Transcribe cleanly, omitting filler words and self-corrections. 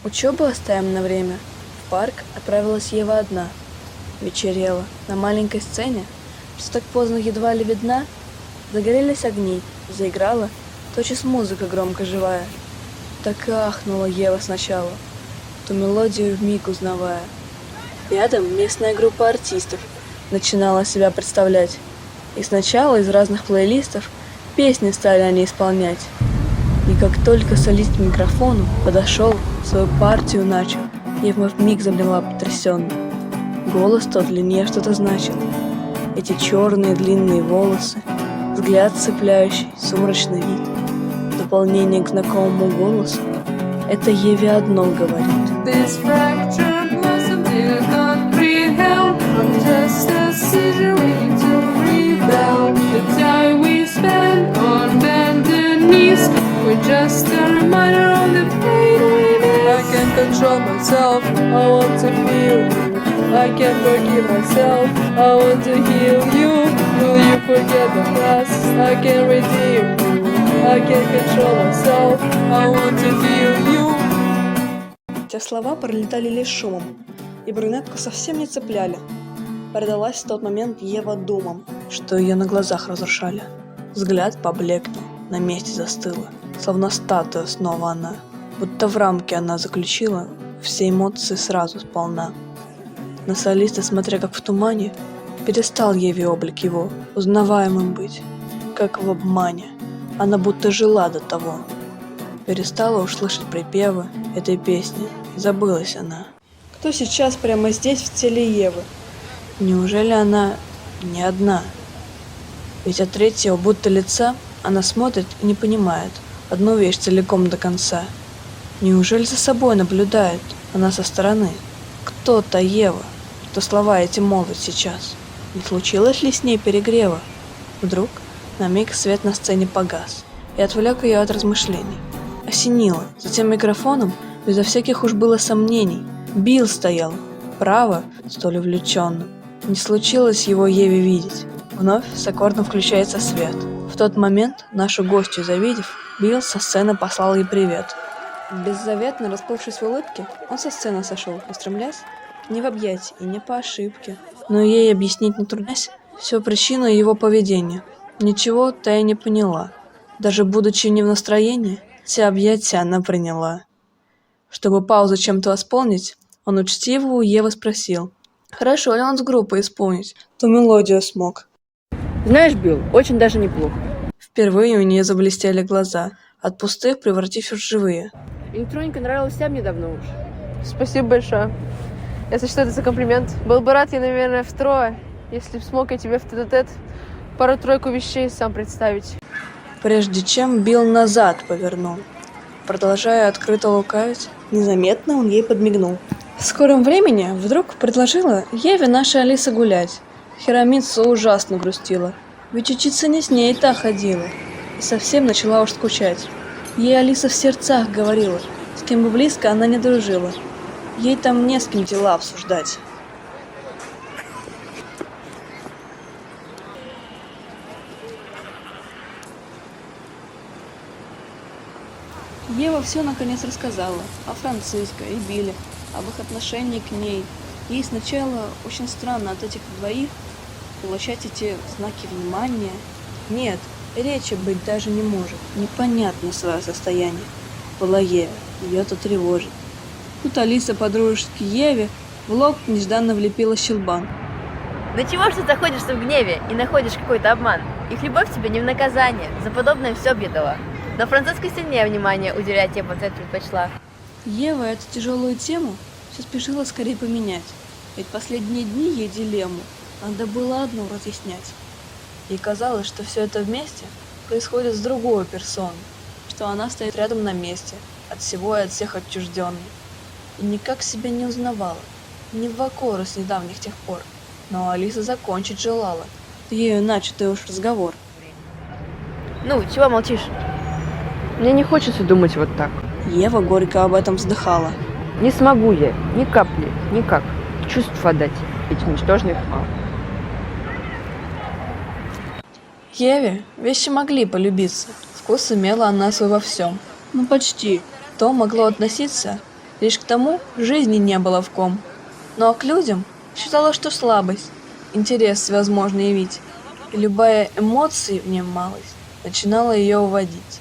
Учебу оставим на время. В парк отправилась Ева одна. Вечерело. На маленькой сцене, что так поздно едва ли видна, загорелись огни, заиграла тотчас музыка громко живая. Так и ахнула Ева сначала, ту мелодию вмиг узнавая. Рядом местная группа артистов начинала себя представлять, и сначала из разных плейлистов песни стали они исполнять. И как только солист к микрофону подошел, свою партию начал, Ева вмиг замерла потрясенно. Голос тот для нее что-то значил. Эти черные длинные волосы, взгляд цепляющий, сумрачный вид, в дополнение к знакомому голосу, это Еве одно говорит. We're just a reminder of the pain we miss. I can't control myself, I want to feel you. I can't forgive myself, I want to heal you. Will you forget the past? I can't redeem you. I can't control myself, I want to feel you. Те слова пролетали лишь шумом, и брюнетку совсем не цепляли. Предалась в тот момент Ева думам, что ее на глазах разрушали. Взгляд поблекнул, на месте застыла, словно статуя снова она, будто в рамке она заключила все эмоции сразу сполна. На солиста, смотря как в тумане, перестал Еве облик его узнаваемым быть, как в обмане. Она будто жила до того. Перестала уж слышать припевы этой песни, забылась она. Кто сейчас прямо здесь в теле Евы? Неужели она не одна? Ведь от третьего будто лица она смотрит и не понимает одну вещь целиком до конца. Неужели за собой наблюдает она со стороны? Кто та Ева, что слова эти молвит сейчас? Не случилось ли с ней перегрева? Вдруг на миг свет на сцене погас и отвлек ее от размышлений. Осенило, затем микрофоном, безо всяких уж было сомнений, Билл стоял, право, столь увлеченно. Не случилось его Еве видеть. Вновь с аккордом включается свет. В тот момент, нашу гостью завидев, Билл со сцены послал ей привет. Беззаветно расплывшись в улыбке, он со сцены сошел, устремляясь не в объятия и не по ошибке, но ей объяснить не трудясь всю причину его поведения. Ничего та и не поняла. Даже будучи не в настроении, те объятия она приняла. Чтобы паузу чем-то восполнить, он учтиво у Евы спросил, хорошо ли он с группой исполнить ту мелодию смог. Знаешь, Билл, очень даже неплохо. Впервые у нее заблестели глаза, от пустых превратившись в живые. Электроника нравилась всем недавно уж. Спасибо большое. Я сочту это за комплимент. Был бы рад я, наверное, втрое, если б смог я тебе в тет-а-тет пару-тройку вещей сам представить. Прежде чем Билл назад повернул. Продолжая открыто лукавить, незаметно он ей подмигнул. В скором времени вдруг предложила Еве наша Алиса гулять. Херамица ужасно грустила, ведь учиться не с ней та ходила, и совсем начала уж скучать. Ей Алиса в сердцах говорила, с кем бы близко она не дружила. Ей там не с кем дела обсуждать. Ева все наконец рассказала о Франциско и Билле, об их отношении к ней. Ей сначала очень странно от этих двоих получать эти знаки внимания. Нет, речи быть даже не может. Непонятно свое состояние. Была Ева, ее-то тревожит. Тут Алиса по-дружески Еве в лоб нежданно влепила щелбан. Да чего ж ты заходишься в гневе и находишь какой-то обман? Их любовь тебе не в наказание, за подобное все б я дала. Но Франциска сильнее внимания уделять тебе вот это предпочла. Ева эту тяжелую тему все спешила скорее поменять, ведь последние дни ей дилемму надо было одну разъяснять. Ей казалось, что все это вместе происходит с другой персоной, что она стоит рядом на месте, от всего и от всех отчужденной, и никак себя не узнавала, не в аккору с недавних тех пор. Но Алиса закончить желала ею начатый уж разговор. Ну, чего молчишь? Мне не хочется думать вот так. Ева горько об этом вздыхала. Не смогу я ни капли, никак чувств отдать этим ничтожных мал. Еве вещи могли полюбиться, вкус имела она свой во всем. Ну почти. То могло относиться Лишь к тому жизни не было в ком. Но к людям считала, что слабость, интерес возможно явить, и любая эмоция в нем малость начинала ее уводить.